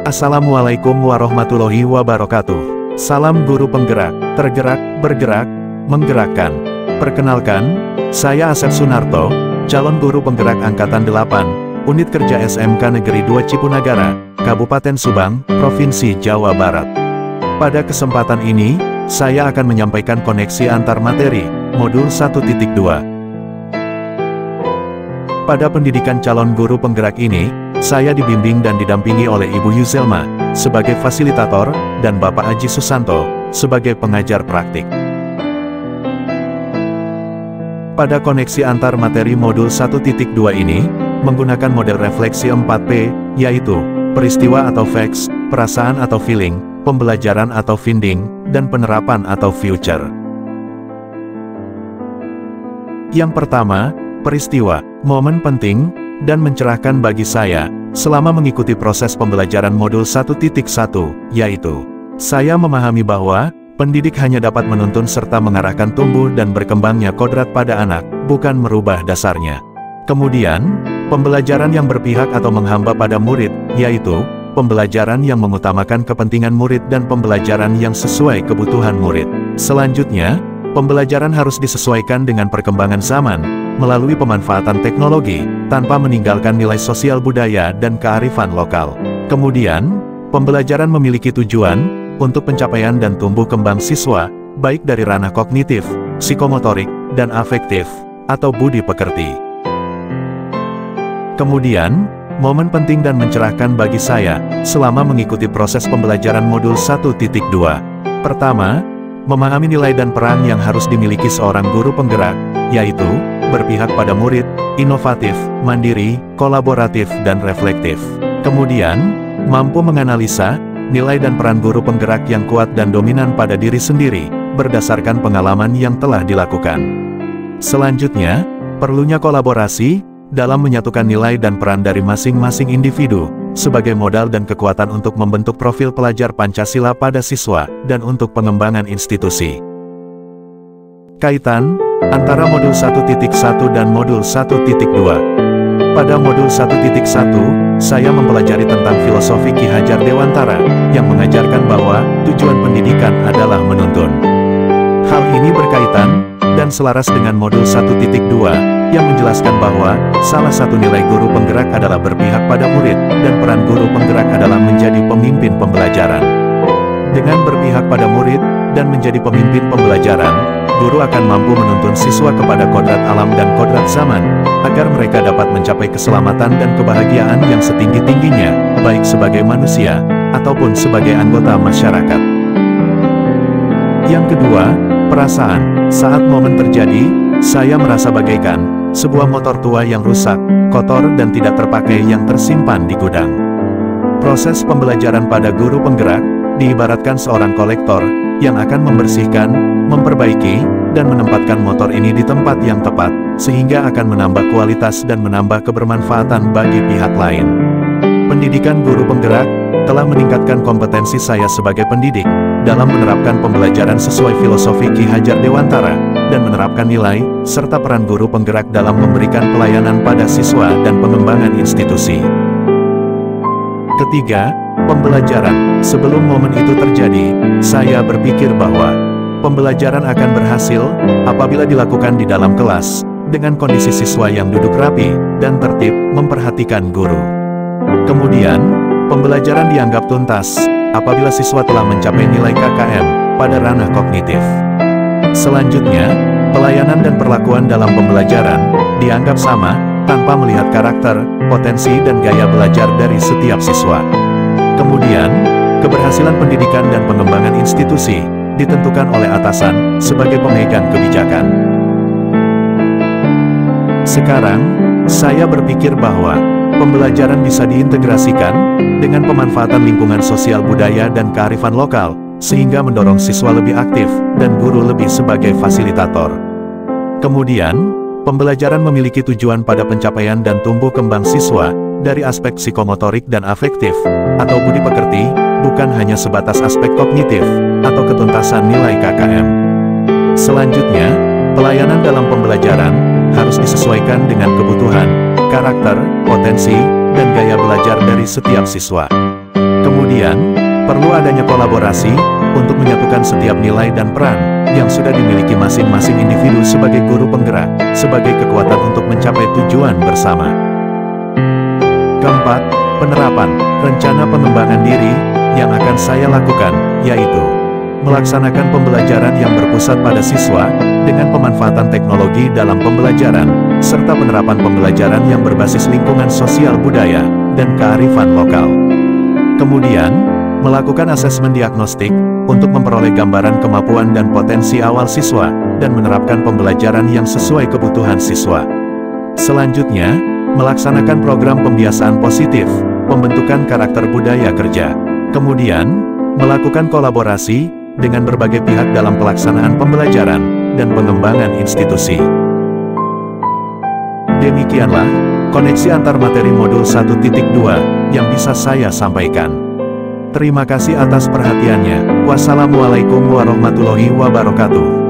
Assalamualaikum warahmatullahi wabarakatuh. Salam guru penggerak, tergerak, bergerak, menggerakkan. Perkenalkan, saya Asep Sunarto, calon guru penggerak Angkatan 8, Unit Kerja SMK Negeri 2 Cipunagara, Kabupaten Subang, Provinsi Jawa Barat. Pada kesempatan ini, saya akan menyampaikan koneksi antar materi, Modul 1.2. Pada pendidikan calon guru penggerak ini, saya dibimbing dan didampingi oleh Ibu Yuzelma, sebagai fasilitator, dan Bapak Aji Susanto, sebagai pengajar praktik. Pada koneksi antar materi Modul 1.2 ini, menggunakan model refleksi 4P, yaitu, peristiwa atau facts, perasaan atau feeling, pembelajaran atau finding, dan penerapan atau future. Yang pertama, peristiwa, momen penting, dan mencerahkan bagi saya, selama mengikuti proses pembelajaran Modul 1.1, yaitu, saya memahami bahwa, pendidik hanya dapat menuntun serta mengarahkan tumbuh dan berkembangnya kodrat pada anak, bukan merubah dasarnya. Kemudian, pembelajaran yang berpihak atau menghamba pada murid, yaitu, pembelajaran yang mengutamakan kepentingan murid dan pembelajaran yang sesuai kebutuhan murid. Selanjutnya, pembelajaran harus disesuaikan dengan perkembangan zaman, melalui pemanfaatan teknologi, tanpa meninggalkan nilai sosial budaya dan kearifan lokal. Kemudian, pembelajaran memiliki tujuan, untuk pencapaian dan tumbuh kembang siswa, baik dari ranah kognitif, psikomotorik, dan afektif, atau budi pekerti. Kemudian, momen penting dan mencerahkan bagi saya, selama mengikuti proses pembelajaran Modul 1.2. Pertama, memahami nilai dan peran yang harus dimiliki seorang guru penggerak, yaitu, berpihak pada murid, inovatif, mandiri, kolaboratif, dan reflektif. Kemudian, mampu menganalisa, nilai dan peran guru penggerak yang kuat dan dominan pada diri sendiri, berdasarkan pengalaman yang telah dilakukan. Selanjutnya, perlunya kolaborasi, dalam menyatukan nilai dan peran dari masing-masing individu, sebagai modal dan kekuatan untuk membentuk profil pelajar Pancasila pada siswa, dan untuk pengembangan institusi. Kaitan antara Modul 1.1 dan Modul 1.2. Pada Modul 1.1, saya mempelajari tentang filosofi Ki Hajar Dewantara, yang mengajarkan bahwa, tujuan pendidikan adalah menuntun. Hal ini berkaitan, dan selaras dengan Modul 1.2, yang menjelaskan bahwa, salah satu nilai guru penggerak adalah berpihak pada murid, dan peran guru penggerak adalah menjadi pemimpin pembelajaran. Dengan berpihak pada murid, dan menjadi pemimpin pembelajaran, guru akan mampu menuntun siswa kepada kodrat alam dan kodrat zaman, agar mereka dapat mencapai keselamatan dan kebahagiaan yang setinggi-tingginya, baik sebagai manusia, ataupun sebagai anggota masyarakat. Yang kedua, perasaan. Saat momen terjadi, saya merasa bagaikan sebuah motor tua yang rusak, kotor dan tidak terpakai yang tersimpan di gudang. Proses pembelajaran pada guru penggerak, diibaratkan seorang kolektor, yang akan membersihkan, memperbaiki, dan menempatkan motor ini di tempat yang tepat, sehingga akan menambah kualitas dan menambah kebermanfaatan bagi pihak lain. Pendidikan guru penggerak, telah meningkatkan kompetensi saya sebagai pendidik, dalam menerapkan pembelajaran sesuai filosofi Ki Hajar Dewantara, dan menerapkan nilai, serta peran guru penggerak dalam memberikan pelayanan pada siswa dan pengembangan institusi. Ketiga, pembelajaran. Sebelum momen itu terjadi, saya berpikir bahwa, pembelajaran akan berhasil, apabila dilakukan di dalam kelas, dengan kondisi siswa yang duduk rapi, dan tertib, memperhatikan guru. Kemudian, pembelajaran dianggap tuntas, apabila siswa telah mencapai nilai KKM, pada ranah kognitif. Selanjutnya, pelayanan dan perlakuan dalam pembelajaran, dianggap sama, tanpa melihat karakter, potensi dan gaya belajar dari setiap siswa. Kemudian, keberhasilan pendidikan dan pengembangan institusi, ditentukan oleh atasan, sebagai pemegang kebijakan. Sekarang, saya berpikir bahwa, pembelajaran bisa diintegrasikan, dengan pemanfaatan lingkungan sosial budaya dan kearifan lokal, sehingga mendorong siswa lebih aktif, dan guru lebih sebagai fasilitator. Kemudian, pembelajaran memiliki tujuan pada pencapaian dan tumbuh kembang siswa, dari aspek psikomotorik dan afektif, atau budi pekerti, bukan hanya sebatas aspek kognitif, atau ketuntasan nilai KKM. Selanjutnya, pelayanan dalam pembelajaran, harus disesuaikan dengan kebutuhan, karakter, potensi, dan gaya belajar dari setiap siswa. Kemudian, perlu adanya kolaborasi untuk menyatukan setiap nilai dan peran yang sudah dimiliki masing-masing individu sebagai guru penggerak, sebagai kekuatan untuk mencapai tujuan bersama. Keempat, penerapan rencana pengembangan diri yang akan saya lakukan, yaitu melaksanakan pembelajaran yang berpusat pada siswa dengan pemanfaatan teknologi dalam pembelajaran, serta penerapan pembelajaran yang berbasis lingkungan sosial budaya dan kearifan lokal. Kemudian, melakukan asesmen diagnostik untuk memperoleh gambaran kemampuan dan potensi awal siswa dan menerapkan pembelajaran yang sesuai kebutuhan siswa. Selanjutnya, melaksanakan program pembiasaan positif, pembentukan karakter budaya kerja. Kemudian, melakukan kolaborasi dengan berbagai pihak dalam pelaksanaan pembelajaran dan pengembangan institusi. Demikianlah koneksi antar materi modul 1.2 yang bisa saya sampaikan. Terima kasih atas perhatiannya. Wassalamualaikum warahmatullahi wabarakatuh.